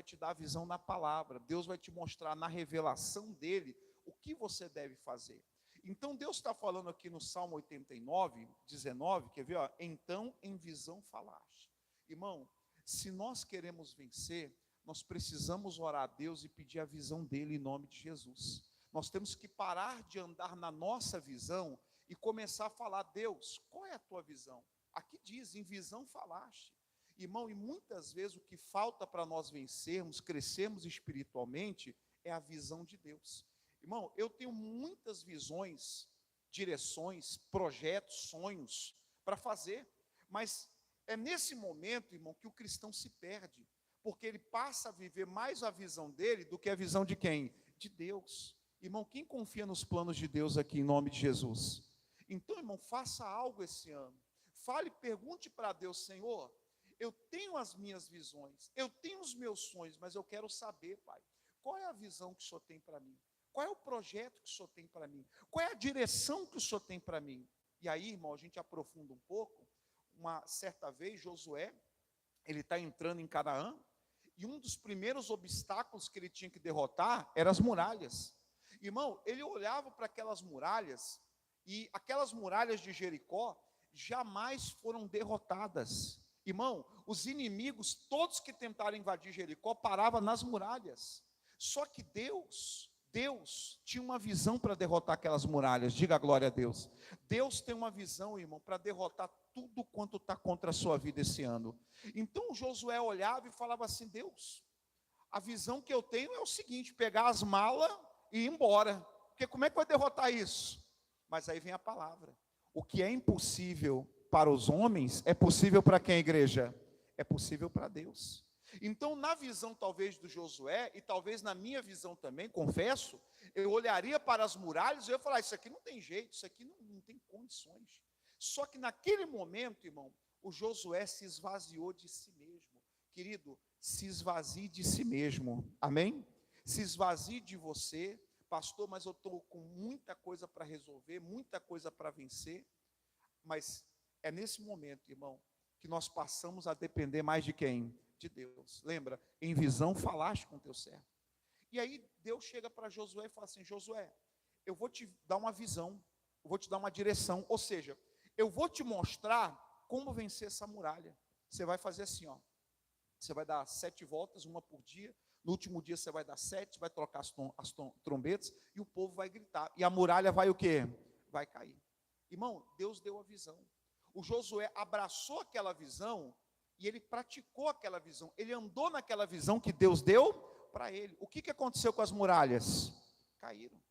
te dar a visão na palavra. Deus vai te mostrar na revelação dele o que você deve fazer. Então Deus está falando aqui no Salmo 89, 19, quer ver? Ó? Então em visão falaste. Irmão, se nós queremos vencer, nós precisamos orar a Deus e pedir a visão dele em nome de Jesus. Nós temos que parar de andar na nossa visão e começar a falar: Deus, qual é a tua visão? Aqui diz, em visão falaste. Irmão, e muitas vezes o que falta para nós vencermos, crescermos espiritualmente, é a visão de Deus. Irmão, eu tenho muitas visões, direções, projetos, sonhos para fazer, mas é nesse momento, irmão, que o cristão se perde, porque ele passa a viver mais a visão dele do que a visão de quem? De Deus. Irmão, quem confia nos planos de Deus aqui em nome de Jesus? Então, irmão, faça algo esse ano. Fale, pergunte para Deus: Senhor, eu tenho as minhas visões, eu tenho os meus sonhos, mas eu quero saber, Pai, qual é a visão que o Senhor tem para mim? Qual é o projeto que o Senhor tem para mim? Qual é a direção que o Senhor tem para mim? E aí, irmão, a gente aprofunda um pouco. Uma certa vez, Josué, ele está entrando em Canaã, e um dos primeiros obstáculos que ele tinha que derrotar eram as muralhas. Irmão, ele olhava para aquelas muralhas, e aquelas muralhas de Jericó jamais foram derrotadas. Irmão, os inimigos, todos que tentaram invadir Jericó, paravam nas muralhas. Só que Deus tinha uma visão para derrotar aquelas muralhas. Diga a glória a Deus. Deus tem uma visão, irmão, para derrotar tudo quanto está contra a sua vida esse ano. Então Josué olhava e falava assim: Deus, a visão que eu tenho é o seguinte: pegar as malas e ir embora. Porque como é que vai derrotar isso? Mas aí vem a palavra: o que é impossível para os homens é possível para quem, igreja? É possível para Deus. Então, na visão talvez do Josué, e talvez na minha visão também, confesso, eu olharia para as muralhas e eu ia falar: isso aqui não tem jeito, isso aqui não tem condições. Só que naquele momento, irmão, o Josué se esvaziou de si mesmo. Querido, se esvazie de si mesmo, amém? Se esvazie de você. Pastor, mas eu estou com muita coisa para resolver, muita coisa para vencer. Mas é nesse momento, irmão, que nós passamos a depender mais de quem? De Deus. Lembra? Em visão falaste com teu servo. E aí Deus chega para Josué e fala assim: Josué, eu vou te dar uma visão, eu vou te dar uma direção, ou seja, eu vou te mostrar como vencer essa muralha. Você vai fazer assim, ó. Você vai dar 7 voltas, uma por dia. No último dia você vai dar 7, vai trocar as trombetas e o povo vai gritar. E a muralha vai o quê? Vai cair. Irmão, Deus deu a visão. O Josué abraçou aquela visão e ele praticou aquela visão. Ele andou naquela visão que Deus deu para ele. O que aconteceu com as muralhas? Caíram.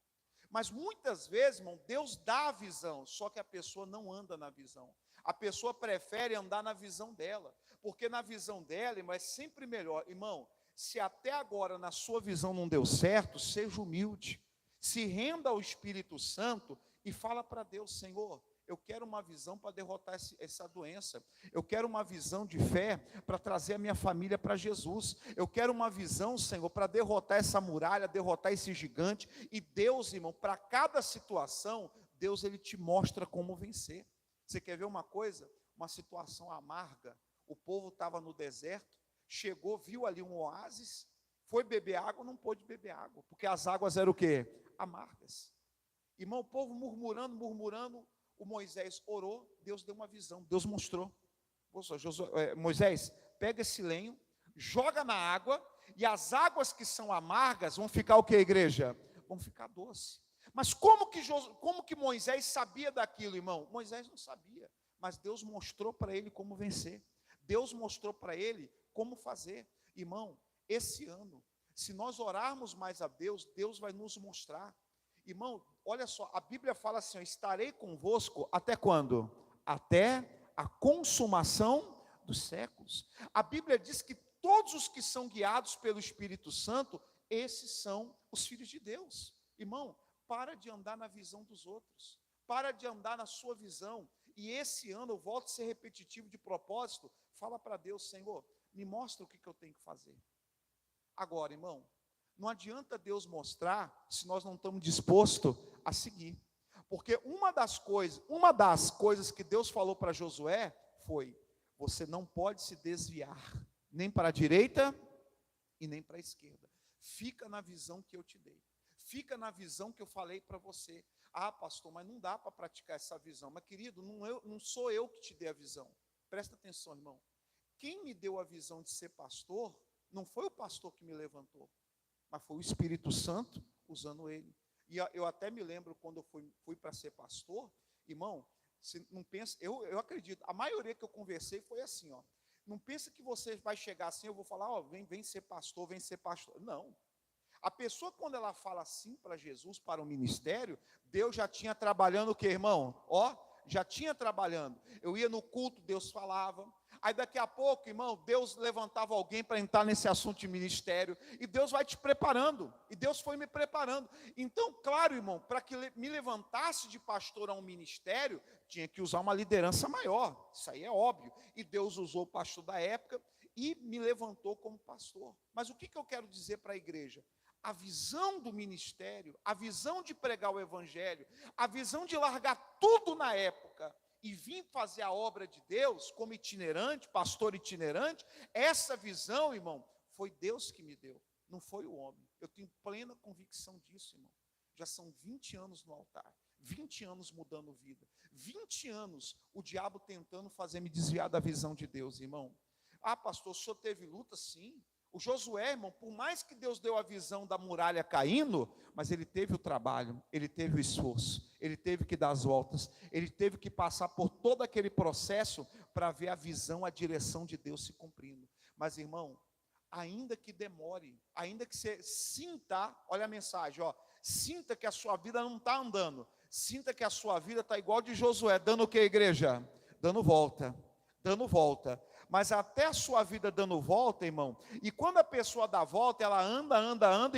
Mas muitas vezes, irmão, Deus dá a visão, só que a pessoa não anda na visão. A pessoa prefere andar na visão dela, porque na visão dela, irmão, é sempre melhor. Irmão, se até agora na sua visão não deu certo, seja humilde. Se renda ao Espírito Santo e fala para Deus: Senhor, eu quero uma visão para derrotar essa doença. Eu quero uma visão de fé para trazer a minha família para Jesus. Eu quero uma visão, Senhor, para derrotar essa muralha, derrotar esse gigante. E Deus, irmão, para cada situação, Deus, Ele te mostra como vencer. Você quer ver uma coisa? Uma situação amarga. O povo estava no deserto, chegou, viu ali um oásis, foi beber água, não pôde beber água, porque as águas eram o quê? Amargas. Irmão, o povo murmurando, o Moisés orou, Deus deu uma visão, Deus mostrou. Moisés, pega esse lenho, joga na água, e as águas que são amargas vão ficar o que, igreja? Vão ficar doce. Mas como que Moisés sabia daquilo, irmão? Moisés não sabia, mas Deus mostrou para ele como vencer. Deus mostrou para ele como fazer. Irmão, esse ano, se nós orarmos mais a Deus, Deus vai nos mostrar. Irmão, olha só, a Bíblia fala assim: estarei convosco até quando? Até a consumação dos séculos. A Bíblia diz que todos os que são guiados pelo Espírito Santo, esses são os filhos de Deus. Irmão, para de andar na visão dos outros, para de andar na sua visão. E esse ano, eu volto a ser repetitivo de propósito, fala para Deus: Senhor, me mostra o que eu tenho que fazer. Agora, irmão, não adianta Deus mostrar se nós não estamos dispostos a seguir. Porque uma das coisas que Deus falou para Josué foi: você não pode se desviar, nem para a direita, e nem para a esquerda. Fica na visão que eu te dei. Fica na visão que eu falei para você. Ah, pastor, mas não dá para praticar essa visão. Mas, querido, não sou eu que te dei a visão. Presta atenção, irmão. Quem me deu a visão de ser pastor, não foi o pastor que me levantou, mas foi o Espírito Santo usando ele. E eu até me lembro quando eu fui para ser pastor, irmão, você não pensa, eu acredito, a maioria que eu conversei foi assim, ó. Não pensa que você vai chegar assim, eu vou falar, ó, vem ser pastor, vem ser pastor. Não. A pessoa, quando ela fala assim para Jesus, para o ministério, Deus já tinha trabalhando o quê, irmão? Ó, já tinha trabalhando. Eu ia no culto, Deus falava. Aí daqui a pouco, irmão, Deus levantava alguém para entrar nesse assunto de ministério. E Deus vai te preparando. E Deus foi me preparando. Então, claro, irmão, para que me levantasse de pastor a um ministério, tinha que usar uma liderança maior. Isso aí é óbvio. E Deus usou o pastor da época e me levantou como pastor. Mas o que eu quero dizer para a igreja? A visão do ministério, a visão de pregar o evangelho, a visão de largar tudo na época e vir fazer a obra de Deus como itinerante, pastor itinerante, essa visão, irmão, foi Deus que me deu, não foi o homem. Eu tenho plena convicção disso, irmão. Já são 20 anos no altar, 20 anos mudando vida, 20 anos o diabo tentando fazer me desviar da visão de Deus, irmão. Ah, pastor, o senhor teve luta? Sim. O Josué, irmão, por mais que Deus deu a visão da muralha caindo, mas ele teve o trabalho, ele teve o esforço, ele teve que dar as voltas, ele teve que passar por todo aquele processo para ver a visão, a direção de Deus se cumprindo. Mas, irmão, ainda que demore, ainda que você sinta, olha a mensagem, ó, sinta que a sua vida não está andando, sinta que a sua vida está igual de Josué, dando o que, igreja? Dando volta, dando volta. Mas até a sua vida dando volta, irmão, e quando a pessoa dá volta, ela anda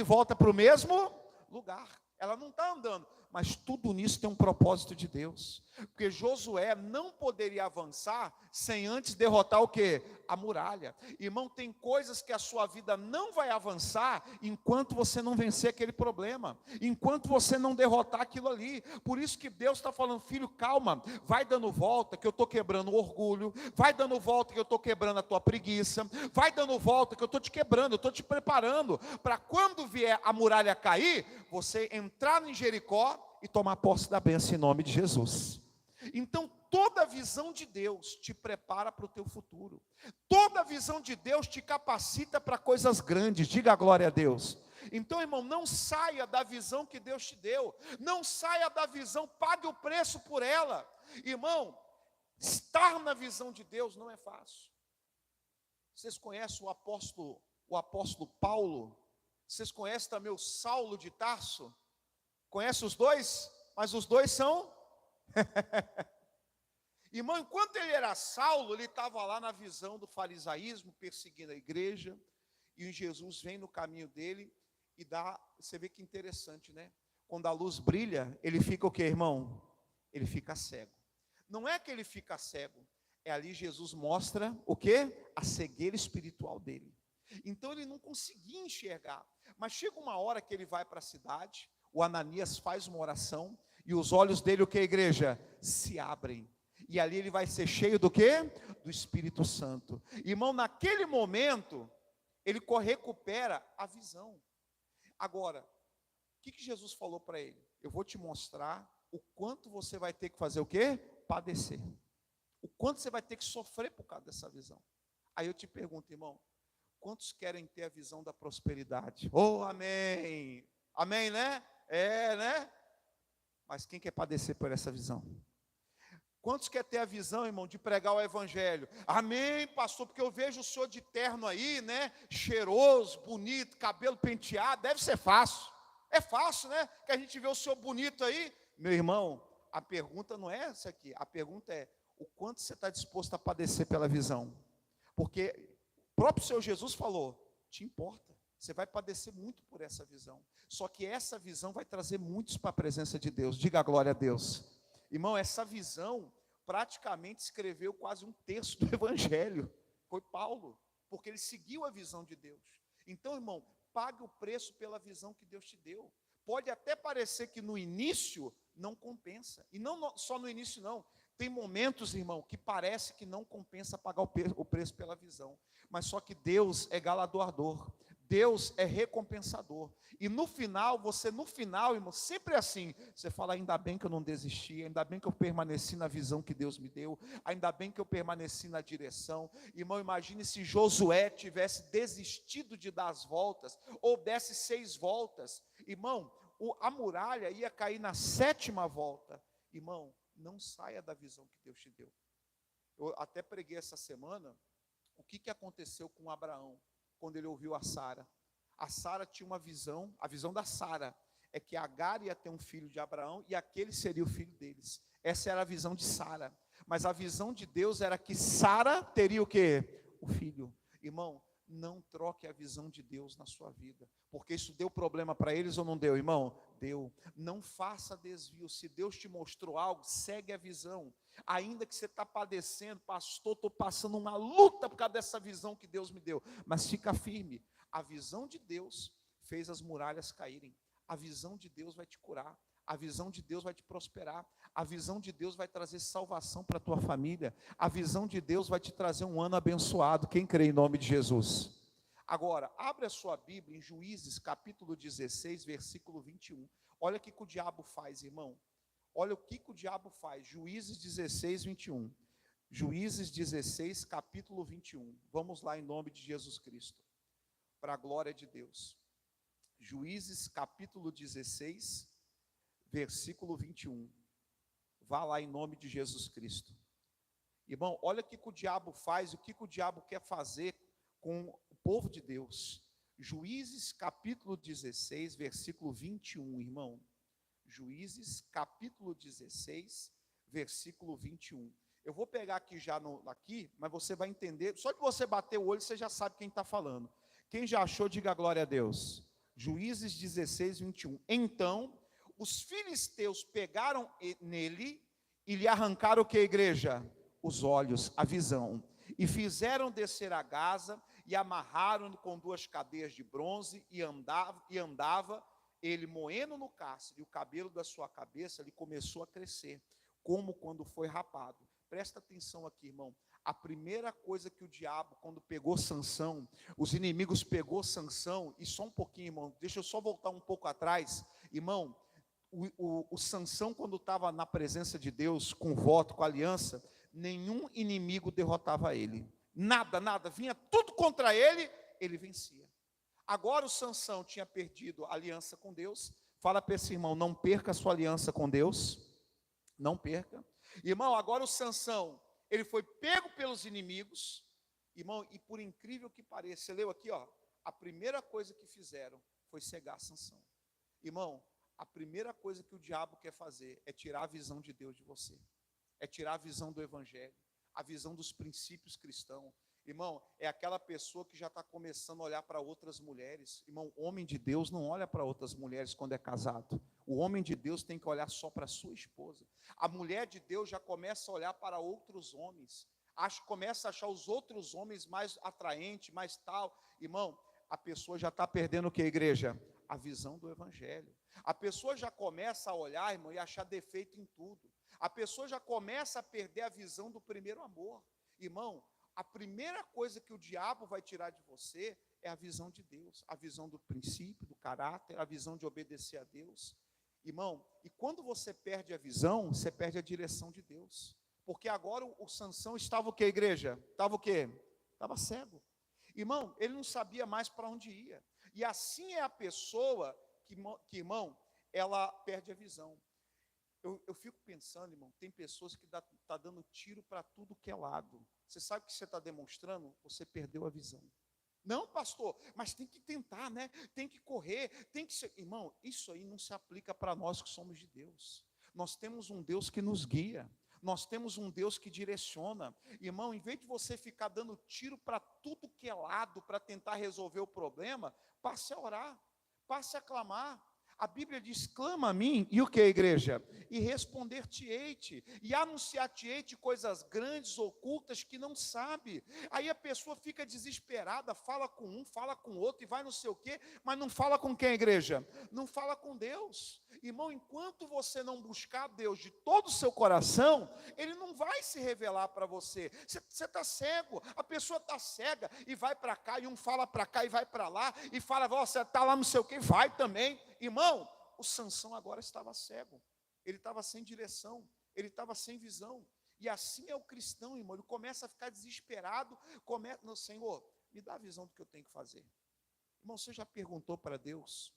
e volta para o mesmo lugar. Ela não está andando, mas tudo nisso tem um propósito de Deus. Porque Josué não poderia avançar sem antes derrotar o quê? A muralha. Irmão, tem coisas que a sua vida não vai avançar enquanto você não vencer aquele problema, enquanto você não derrotar aquilo ali. Por isso que Deus está falando, filho, calma, vai dando volta que eu estou quebrando o orgulho, vai dando volta que eu estou quebrando a tua preguiça, vai dando volta que eu estou te quebrando, eu estou te preparando para quando vier a muralha cair, você entrar em Jericó e tomar posse da bênção em nome de Jesus. Então, toda a visão de Deus te prepara para o teu futuro. Toda a visão de Deus te capacita para coisas grandes. Diga a glória a Deus. Então, irmão, não saia da visão que Deus te deu. Não saia da visão, pague o preço por ela. Irmão, estar na visão de Deus não é fácil. Vocês conhecem o apóstolo Paulo? Vocês conhecem também o Saulo de Tarso? Conhece os dois? Mas os dois são... Irmão, enquanto ele era Saulo, ele estava lá na visão do farisaísmo, perseguindo a igreja, e Jesus vem no caminho dele e dá, você vê que interessante, né? Quando a luz brilha, ele fica o quê, irmão? Ele fica cego. Não é que ele fica cego, é ali Jesus mostra o quê? A cegueira espiritual dele. Então ele não conseguia enxergar, mas chega uma hora que ele vai para a cidade, o Ananias faz uma oração, e os olhos dele, o que, igreja? Se abrem. E ali ele vai ser cheio do quê? Do Espírito Santo. Irmão, naquele momento, ele recupera a visão. Agora, o que Jesus falou para ele? Eu vou te mostrar o quanto você vai ter que fazer o quê? Padecer. O quanto você vai ter que sofrer por causa dessa visão. Aí eu te pergunto, irmão, quantos querem ter a visão da prosperidade? Oh, amém. Amém, né? É, né? Mas quem quer padecer por essa visão? Quantos quer ter a visão, irmão, de pregar o evangelho? Amém, pastor, porque eu vejo o senhor de terno aí, né? Cheiroso, bonito, cabelo penteado, deve ser fácil. É fácil, né? Que a gente vê o senhor bonito aí. Meu irmão, a pergunta não é essa aqui. A pergunta é, o quanto você está disposto a padecer pela visão? Porque o próprio Senhor Jesus falou, te importa. Você vai padecer muito por essa visão. Só que essa visão vai trazer muitos para a presença de Deus. Diga a glória a Deus. Irmão, essa visão praticamente escreveu quase um terço do Evangelho. Foi Paulo, porque ele seguiu a visão de Deus. Então, irmão, pague o preço pela visão que Deus te deu. Pode até parecer que no início não compensa. E não só no início não. Tem momentos, irmão, que parece que não compensa pagar o preço pela visão. Mas só que Deus é galardoador. Deus é recompensador. E no final, irmão, sempre é assim. Você fala, ainda bem que eu não desisti, ainda bem que eu permaneci na visão que Deus me deu, ainda bem que eu permaneci na direção. Irmão, imagine se Josué tivesse desistido de dar as voltas, ou desse 6 voltas. Irmão, a muralha ia cair na 7ª volta. Irmão, não saia da visão que Deus te deu. Eu até preguei essa semana, o que aconteceu com Abraão, quando ele ouviu a Sara. A Sara tinha uma visão, a visão da Sara, é que Agar ia ter um filho de Abraão, e aquele seria o filho deles. Essa era a visão de Sara. Mas a visão de Deus era que Sara teria o quê? O filho. Irmão, não troque a visão de Deus na sua vida, porque isso deu problema para eles ou não deu, irmão? Deu. Não faça desvio. Se Deus te mostrou algo, segue a visão. Ainda que você está padecendo, pastor, estou passando uma luta por causa dessa visão que Deus me deu, mas fica firme. A visão de Deus fez as muralhas caírem. A visão de Deus vai te curar. A visão de Deus vai te prosperar. A visão de Deus vai trazer salvação para a tua família. A visão de Deus vai te trazer um ano abençoado. Quem crê em nome de Jesus? Agora, abre a sua Bíblia em Juízes, capítulo 16, versículo 21. Olha o que o diabo faz, irmão. Olha o que o diabo faz. Juízes 16, 21. Juízes 16, capítulo 21. Vamos lá em nome de Jesus Cristo. Para a glória de Deus. Juízes, capítulo 16, versículo 21. Vá lá em nome de Jesus Cristo. Irmão, olha o que o diabo faz, o que o diabo quer fazer com o povo de Deus. Juízes, capítulo 16, versículo 21, irmão. Juízes, capítulo 16, versículo 21. Eu vou pegar aqui aqui, mas você vai entender. Só de você bater o olho, você já sabe quem está falando. Quem já achou, diga glória a Deus. Juízes 16, 21. Então, os filisteus pegaram nele e lhe arrancaram o que, igreja? Os olhos, a visão. E fizeram descer a Gaza e amarraram-no com 2 cadeias de bronze e andava ele moendo no cárcere, e o cabelo da sua cabeça lhe começou a crescer, como quando foi rapado. Presta atenção aqui, irmão. A primeira coisa que o diabo, quando pegou Sansão, os inimigos pegou Sansão, e só um pouquinho, irmão, deixa eu só voltar um pouco atrás, irmão, o Sansão, quando estava na presença de Deus, com voto, com aliança, nenhum inimigo derrotava ele, nada, vinha tudo contra ele, ele vencia. Agora o Sansão tinha perdido a aliança com Deus. Fala para esse irmão, não perca a sua aliança com Deus, não perca. Irmão, agora o Sansão, ele foi pego pelos inimigos, irmão, e por incrível que pareça, você leu aqui, ó, a primeira coisa que fizeram foi cegar Sansão. Irmão, a primeira coisa que o diabo quer fazer é tirar a visão de Deus de você, é tirar a visão do evangelho, a visão dos princípios cristãos. Irmão, é aquela pessoa que já está começando a olhar para outras mulheres. Irmão, homem de Deus não olha para outras mulheres quando é casado. O homem de Deus tem que olhar só para a sua esposa. A mulher de Deus já começa a olhar para outros homens. Começa a achar os outros homens mais atraentes, mais tal. Irmão, a pessoa já está perdendo o que, igreja? A visão do evangelho. A pessoa já começa a olhar, irmão, e achar defeito em tudo. A pessoa já começa a perder a visão do primeiro amor. Irmão, a primeira coisa que o diabo vai tirar de você é a visão de Deus, a visão do princípio, do caráter, a visão de obedecer a Deus. Irmão, e quando você perde a visão, você perde a direção de Deus. Porque agora o Sansão estava o quê, igreja? Estava o quê? Estava cego. Irmão, ele não sabia mais para onde ia. E assim é a pessoa que, irmão, ela perde a visão. Eu fico pensando, irmão, tem pessoas que tá dando tiro para tudo que é lado. Você sabe o que você está demonstrando? Você perdeu a visão. Não, pastor, mas tem que tentar, né? Tem que correr, tem que ser. Irmão, isso aí não se aplica para nós que somos de Deus. Nós temos um Deus que nos guia. Nós temos um Deus que direciona. Irmão, em vez de você ficar dando tiro para tudo que é lado, para tentar resolver o problema, passe a orar, passe a clamar. A Bíblia diz, clama a mim, e o que, igreja? E responder-te-ei-te, e anunciar-te-ei-te coisas grandes, ocultas, que não sabe. Aí a pessoa fica desesperada, fala com um, fala com outro, e vai não sei o quê, mas não fala com quem, igreja? Não fala com Deus. Irmão, enquanto você não buscar Deus de todo o seu coração, Ele não vai se revelar para você. Você está cego, a pessoa está cega, e vai para cá, e um fala para cá, e vai para lá, e fala, você está lá não sei o quê, vai também. Irmão, o Sansão agora estava cego, ele estava sem direção, ele estava sem visão, e assim é o cristão, irmão, ele começa a ficar desesperado, no Senhor, me dá a visão do que eu tenho que fazer. Irmão, você já perguntou para Deus?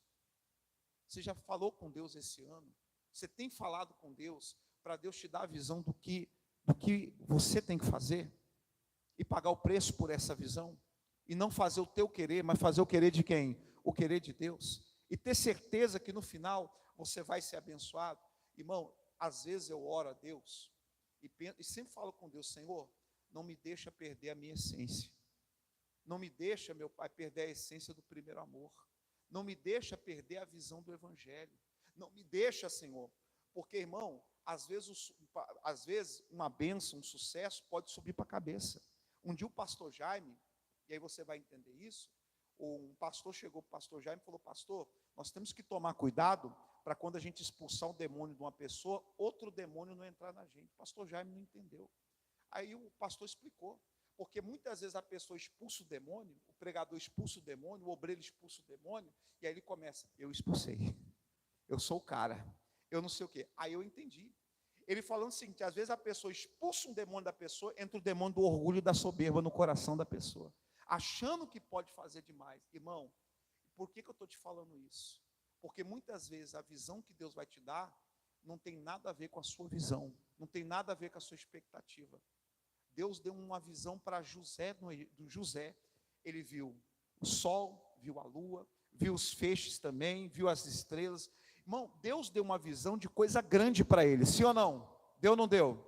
Você já falou com Deus esse ano? Você tem falado com Deus, para Deus te dar a visão do que você tem que fazer, e pagar o preço por essa visão, e não fazer o teu querer, mas fazer o querer de quem? O querer de Deus, e ter certeza que no final você vai ser abençoado. Irmão, às vezes eu oro a Deus e sempre falo com Deus, Senhor, não me deixa perder a minha essência, não me deixa, meu Pai, perder a essência do primeiro amor, não me deixa perder a visão do Evangelho, não me deixa, Senhor, porque, irmão, às vezes uma bênção, um sucesso pode subir para a cabeça. Um dia o pastor Jaime, e aí você vai entender isso, um pastor chegou para o pastor Jaime e falou, pastor, nós temos que tomar cuidado para quando a gente expulsar o demônio de uma pessoa, outro demônio não entrar na gente. O pastor Jaime não entendeu. Aí o pastor explicou, porque muitas vezes a pessoa expulsa o demônio, o pregador expulsa o demônio, o obreiro expulsa o demônio, e aí ele começa, eu expulsei, eu sou o cara, eu não sei o quê. Aí eu entendi. Ele falando o seguinte, às vezes a pessoa expulsa um demônio da pessoa, entra o demônio do orgulho e da soberba no coração da pessoa, achando que pode fazer demais. Irmão, por que eu estou te falando isso? Porque muitas vezes a visão que Deus vai te dar não tem nada a ver com a sua visão, não tem nada a ver com a sua expectativa. Deus deu uma visão para José, ele viu o sol, viu a lua, viu os feixes também, viu as estrelas. Irmão, Deus deu uma visão de coisa grande para ele, sim ou não? Deu ou não deu?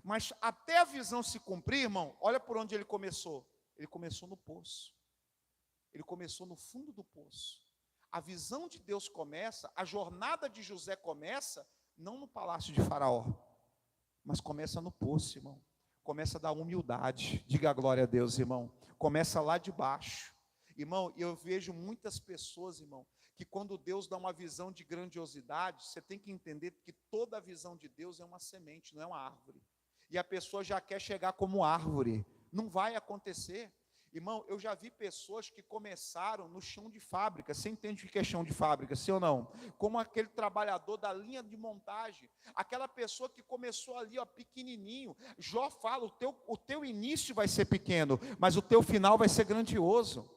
Mas até a visão se cumprir, irmão, olha por onde ele começou. Ele começou no poço. Ele começou no fundo do poço. A visão de Deus começa, a jornada de José começa, não no palácio de Faraó, mas começa no poço, irmão. Começa da humildade. Diga a glória a Deus, irmão. Começa lá de baixo. Irmão, eu vejo muitas pessoas, irmão, que quando Deus dá uma visão de grandiosidade, você tem que entender que toda a visão de Deus é uma semente, não é uma árvore. E a pessoa já quer chegar como árvore. Não vai acontecer. Irmão, eu já vi pessoas que começaram no chão de fábrica. Você entende o que é chão de fábrica, sim ou não? Como aquele trabalhador da linha de montagem. Aquela pessoa que começou ali, ó, pequenininho. Jó fala, o teu início vai ser pequeno, mas o teu final vai ser grandioso.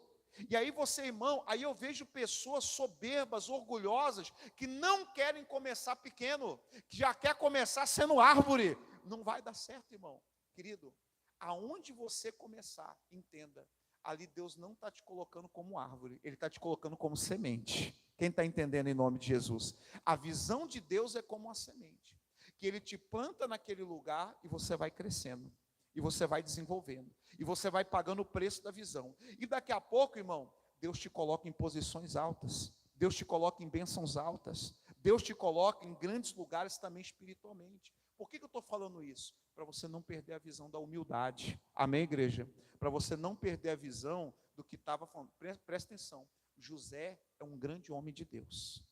E aí você, irmão, aí eu vejo pessoas soberbas, orgulhosas, que não querem começar pequeno, que já quer começar sendo árvore. Não vai dar certo, irmão. Querido, aonde você começar, entenda, ali Deus não está te colocando como árvore, Ele está te colocando como semente. Quem está entendendo em nome de Jesus? A visão de Deus é como uma semente, que Ele te planta naquele lugar e você vai crescendo, e você vai desenvolvendo, e você vai pagando o preço da visão. E daqui a pouco, irmão, Deus te coloca em posições altas, Deus te coloca em bênçãos altas, Deus te coloca em grandes lugares também espiritualmente. Por que eu estou falando isso? Para você não perder a visão da humildade. Amém, igreja? Para você não perder a visão do que estava falando. Presta atenção. José é um grande homem de Deus.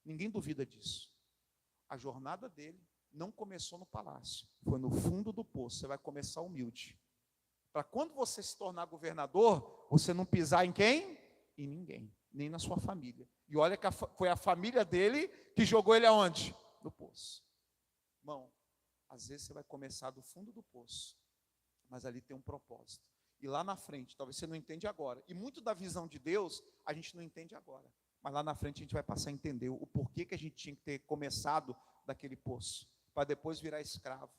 Ninguém duvida disso. A jornada dele não começou no palácio. Foi no fundo do poço. Você vai começar humilde. Para quando você se tornar governador, você não pisar em quem? Em ninguém. Nem na sua família. E olha que foi a família dele que jogou ele aonde? No poço. Irmão, às vezes você vai começar do fundo do poço, mas ali tem um propósito. E lá na frente, talvez você não entende agora. E muito da visão de Deus, a gente não entende agora. Mas lá na frente a gente vai passar a entender o porquê que a gente tinha que ter começado daquele poço, para depois virar escravo.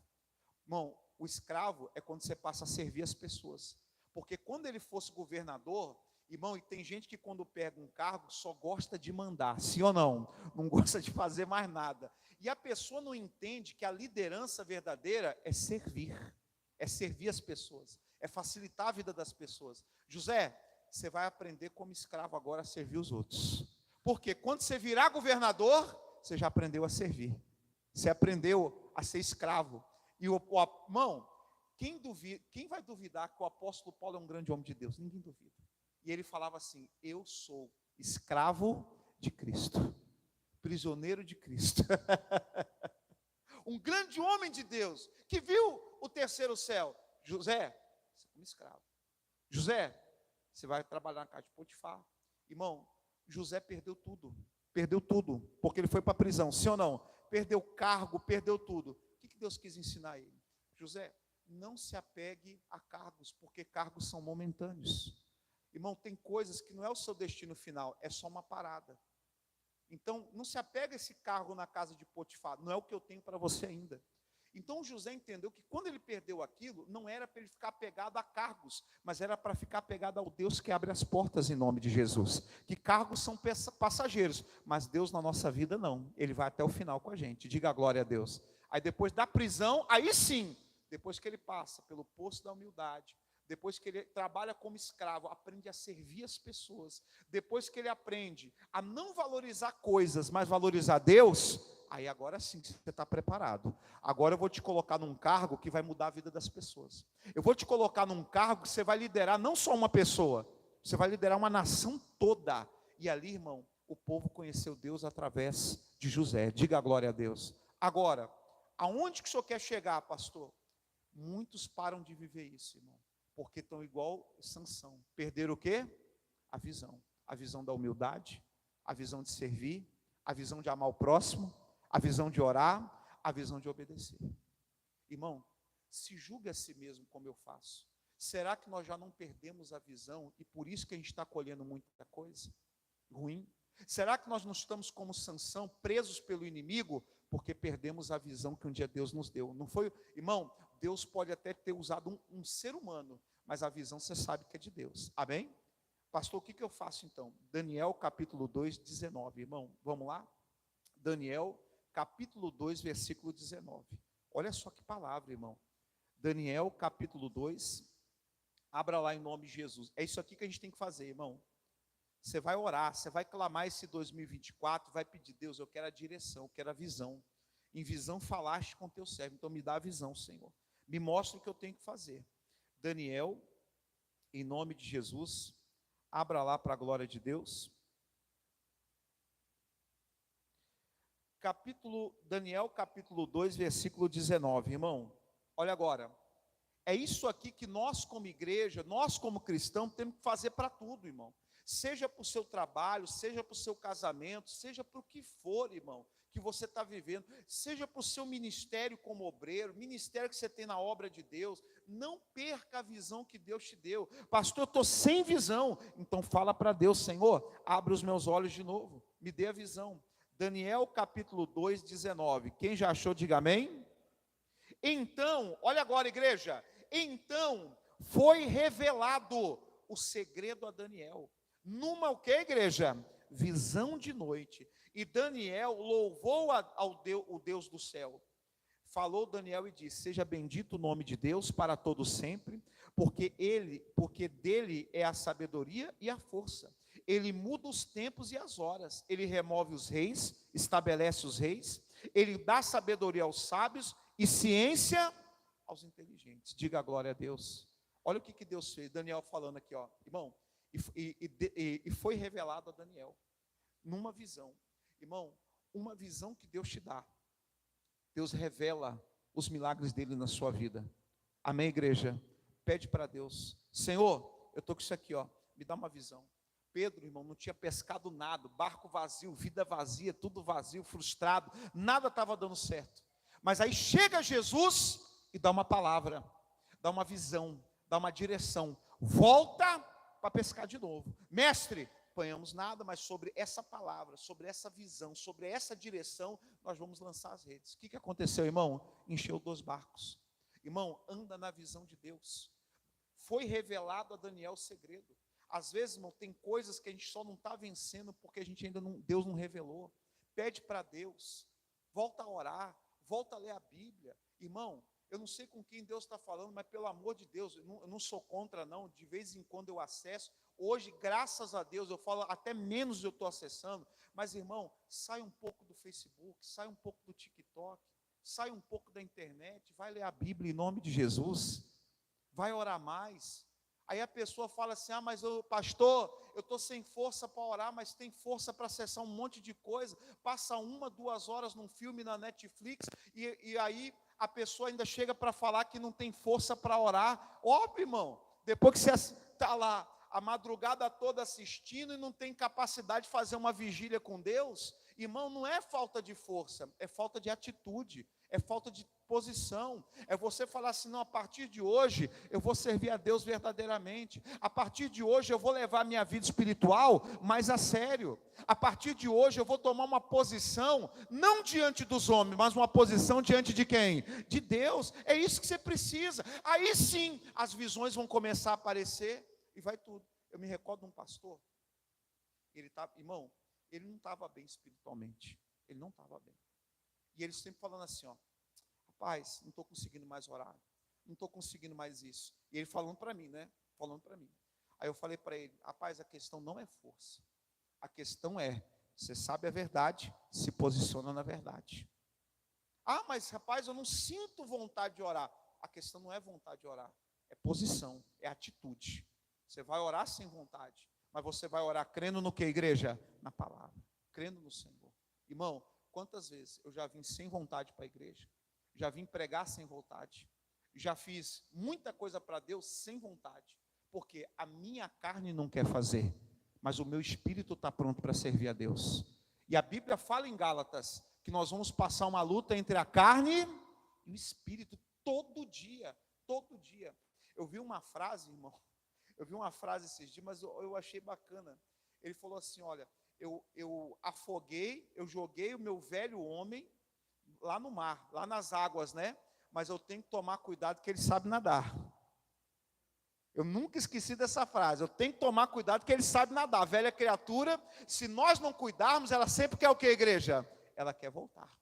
Irmão, o escravo é quando você passa a servir as pessoas. Porque quando ele fosse governador, irmão, e tem gente que quando pega um cargo só gosta de mandar, sim ou não? Não gosta de fazer mais nada. E a pessoa não entende que a liderança verdadeira é servir as pessoas, é facilitar a vida das pessoas. José, você vai aprender como escravo agora a servir os outros. Porque quando você virar governador, você já aprendeu a servir. Você aprendeu a ser escravo. E irmão, quem vai duvidar que o apóstolo Paulo é um grande homem de Deus? Ninguém duvida. E ele falava assim: eu sou escravo de Cristo, prisioneiro de Cristo. Um grande homem de Deus, que viu o terceiro céu. José, você é como escravo. José, você vai trabalhar na casa de Potifar. Irmão, José perdeu tudo, porque ele foi para a prisão, sim ou não? Perdeu cargo, perdeu tudo. O que Deus quis ensinar a ele? José, não se apegue a cargos, porque cargos são momentâneos. Irmão, tem coisas que não é o seu destino final, é só uma parada. Então, não se apega a esse cargo na casa de Potifar, não é o que eu tenho para você ainda. Então, José entendeu que quando ele perdeu aquilo, não era para ele ficar apegado a cargos, mas era para ficar apegado ao Deus que abre as portas em nome de Jesus. Que cargos são passageiros, mas Deus na nossa vida não, Ele vai até o final com a gente, diga a glória a Deus. Aí depois da prisão, aí sim, depois que ele passa pelo poço da humildade, depois que ele trabalha como escravo, aprende a servir as pessoas, depois que ele aprende a não valorizar coisas, mas valorizar Deus, aí agora sim você está preparado. Agora eu vou te colocar num cargo que vai mudar a vida das pessoas. Eu vou te colocar num cargo que você vai liderar não só uma pessoa, você vai liderar uma nação toda. E ali, irmão, o povo conheceu Deus através de José. Diga a glória a Deus. Agora, aonde que o senhor quer chegar, pastor? Muitos param de viver isso, irmão, porque estão igual Sansão. Perderam o quê? A visão da humildade, a visão de servir, a visão de amar o próximo, a visão de orar, a visão de obedecer. Irmão, se julgue a si mesmo como eu faço. Será que nós já não perdemos a visão e por isso que a gente está colhendo muita coisa ruim? Será que nós não estamos como Sansão, presos pelo inimigo, porque perdemos a visão que um dia Deus nos deu? Não foi, irmão, Deus pode até ter usado um ser humano, mas a visão você sabe que é de Deus, amém? Pastor, o que eu faço então? Daniel capítulo 2, 19, irmão, vamos lá? Daniel capítulo 2, versículo 19. Olha só que palavra, irmão. Daniel capítulo 2, abra lá em nome de Jesus. É isso aqui que a gente tem que fazer, irmão. Você vai orar, você vai clamar esse 2024, vai pedir: Deus, eu quero a direção, eu quero a visão. Em visão falaste com teu servo, então me dá a visão, Senhor. Me mostra o que eu tenho que fazer. Daniel, em nome de Jesus, abra lá para a glória de Deus. Daniel capítulo 2, versículo 19, irmão. Olha agora. É isso aqui que nós como igreja, nós como cristãos, temos que fazer para tudo, irmão. Seja para o seu trabalho, seja para o seu casamento, seja para o que for, irmão, que você está vivendo, seja para o seu ministério como obreiro, ministério que você tem na obra de Deus, não perca a visão que Deus te deu. Pastor, eu estou sem visão, então fala para Deus: Senhor, abre os meus olhos de novo, me dê a visão. Daniel capítulo 2, 19, quem já achou, diga amém. Então, olha agora, igreja, então foi revelado o segredo a Daniel, numa o que, igreja? Visão de noite, e Daniel louvou o Deus do céu. Falou Daniel e disse: seja bendito o nome de Deus para todo sempre, porque dele é a sabedoria e a força. Ele muda os tempos e as horas, ele remove os reis, estabelece os reis, ele dá sabedoria aos sábios e ciência aos inteligentes. Diga a glória a Deus. Olha o que Deus fez. Daniel falando aqui, ó, irmão, e foi revelado a Daniel numa visão. Irmão, uma visão que Deus te dá, Deus revela os milagres dele na sua vida. Amém, igreja? Pede para Deus: Senhor, eu estou com isso aqui, ó, me dá uma visão. Pedro, irmão, não tinha pescado nada, barco vazio, vida vazia, tudo vazio, frustrado, nada estava dando certo. Mas aí chega Jesus e dá uma palavra, dá uma visão, dá uma direção. Volta para pescar de novo. Mestre, apanhamos nada, mas sobre essa palavra, sobre essa visão, sobre essa direção, nós vamos lançar as redes. O que aconteceu, irmão? Encheu 2 barcos. Irmão, anda na visão de Deus. Foi revelado a Daniel o segredo. Às vezes, irmão, tem coisas que a gente só não está vencendo porque a gente ainda não, Deus não revelou. Pede para Deus, volta a orar, volta a ler a Bíblia. Irmão, eu não sei com quem Deus está falando, mas pelo amor de Deus, eu não sou contra não, de vez em quando eu acesso, Hoje, graças a Deus, eu falo, até menos eu estou acessando, mas, irmão, sai um pouco do Facebook, sai um pouco do TikTok, sai um pouco da internet, vai ler a Bíblia em nome de Jesus, vai orar mais. Aí a pessoa fala assim, mas pastor, eu estou sem força para orar, mas tem força para acessar um monte de coisa, passa 1, 2 horas num filme na Netflix, e aí a pessoa ainda chega para falar que não tem força para orar. Óbvio, irmão, depois que você está lá a madrugada toda assistindo e não tem capacidade de fazer uma vigília com Deus, irmão, não é falta de força, é falta de atitude, é falta de posição, é você falar assim, não, a partir de hoje eu vou servir a Deus verdadeiramente, a partir de hoje eu vou levar a minha vida espiritual mais a sério, a partir de hoje eu vou tomar uma posição, não diante dos homens, mas uma posição diante de quem? De Deus. É isso que você precisa, aí sim as visões vão começar a aparecer, e vai tudo. Eu me recordo de um pastor, irmão, ele não estava bem espiritualmente, ele não estava bem, e ele sempre falando assim, rapaz, não estou conseguindo mais orar, não estou conseguindo mais isso, e ele falando para mim, aí eu falei para ele, rapaz, a questão não é força, a questão é, você sabe a verdade, se posiciona na verdade. Mas rapaz, eu não sinto vontade de orar. A questão não é vontade de orar, é posição, é atitude. Você vai orar sem vontade, mas você vai orar crendo no que, igreja? Na palavra, crendo no Senhor. Irmão, quantas vezes eu já vim sem vontade para a igreja, já vim pregar sem vontade, já fiz muita coisa para Deus sem vontade, porque a minha carne não quer fazer, mas o meu espírito está pronto para servir a Deus. E a Bíblia fala em Gálatas, que nós vamos passar uma luta entre a carne e o espírito, todo dia, todo dia. Eu vi uma frase, irmão, esses dias, mas eu achei bacana. Ele falou assim, olha, eu afoguei, eu joguei o meu velho homem lá no mar, lá nas águas, né? Mas eu tenho que tomar cuidado que ele sabe nadar. Eu nunca esqueci dessa frase, eu tenho que tomar cuidado que ele sabe nadar. A velha criatura, se nós não cuidarmos, ela sempre quer o que, igreja? Ela quer voltar.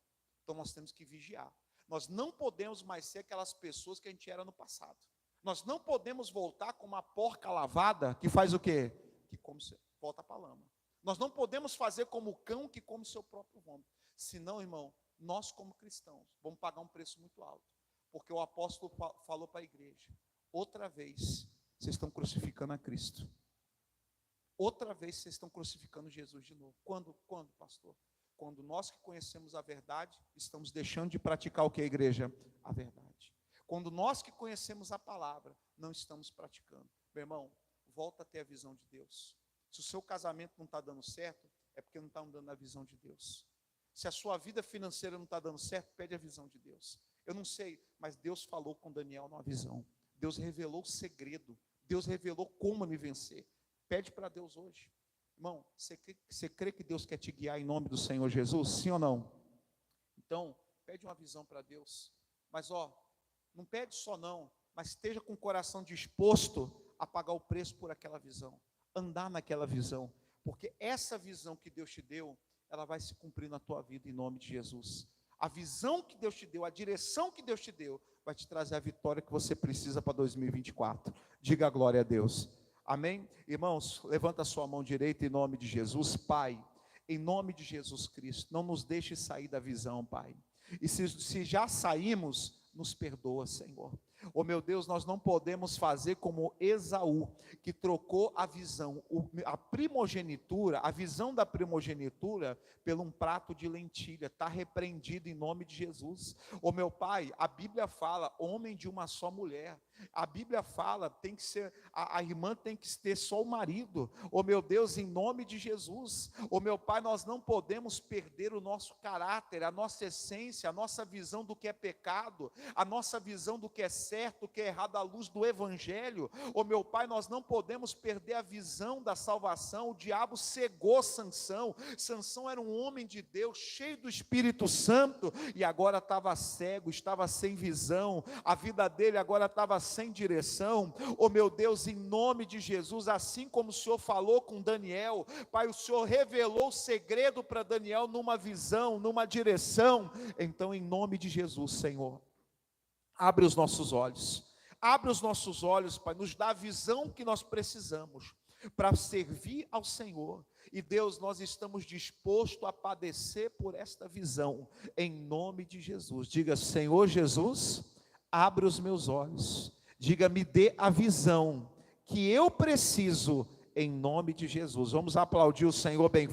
Então nós temos que vigiar. Nós não podemos mais ser aquelas pessoas que a gente era no passado. Nós não podemos voltar como uma porca lavada, que faz o quê? Que come, volta para a lama. Nós não podemos fazer como o cão que come seu próprio vômito. Senão, irmão, nós como cristãos, vamos pagar um preço muito alto. Porque o apóstolo falou para a igreja, outra vez, vocês estão crucificando a Cristo. Outra vez vocês estão crucificando Jesus de novo. Quando, pastor? Quando nós que conhecemos a verdade, estamos deixando de praticar o que, igreja? A verdade. Quando nós que conhecemos a palavra, não estamos praticando. Meu irmão, volta a ter a visão de Deus. Se o seu casamento não está dando certo, é porque não está andando na visão de Deus. Se a sua vida financeira não está dando certo, pede a visão de Deus. Eu não sei, mas Deus falou com Daniel numa visão. Deus revelou o segredo. Deus revelou como me vencer. Pede para Deus hoje. Irmão, você crê que Deus quer te guiar em nome do Senhor Jesus? Sim ou não? Então, pede uma visão para Deus. Mas não pede só não, mas esteja com o coração disposto a pagar o preço por aquela visão. Andar naquela visão. Porque essa visão que Deus te deu, ela vai se cumprir na tua vida em nome de Jesus. A visão que Deus te deu, a direção que Deus te deu, vai te trazer a vitória que você precisa para 2024. Diga glória a Deus. Amém? Irmãos, levanta a sua mão direita em nome de Jesus. Pai, em nome de Jesus Cristo, não nos deixe sair da visão, Pai. E se já saímos, nos perdoa, Senhor. Oh meu Deus, nós não podemos fazer como Esaú, que trocou a visão, a primogenitura, a visão da primogenitura, por um prato de lentilha. Está repreendido em nome de Jesus. Oh meu Pai, a Bíblia fala, homem de uma só mulher. A Bíblia fala, tem que ser, a irmã tem que ter só o marido. Oh meu Deus, em nome de Jesus. Oh meu Pai, nós não podemos perder o nosso caráter, a nossa essência, a nossa visão do que é pecado, a nossa visão do que é certo, o que é errado à luz do Evangelho. Oh meu Pai, nós não podemos perder a visão da salvação. O diabo cegou Sansão. Sansão era um homem de Deus, cheio do Espírito Santo, e agora estava cego, estava sem visão, a vida dele agora estava sem direção. Oh meu Deus, em nome de Jesus, assim como o Senhor falou com Daniel, Pai, o Senhor revelou o segredo para Daniel numa visão, numa direção. Então, em nome de Jesus, Senhor, abre os nossos olhos, Pai, nos dá a visão que nós precisamos. para servir ao Senhor. E Deus, nós estamos dispostos a padecer por esta visão, em nome de Jesus. Diga: Senhor Jesus, abre os meus olhos. Diga: me dê a visão que eu preciso, em nome de Jesus. Vamos aplaudir o Senhor bem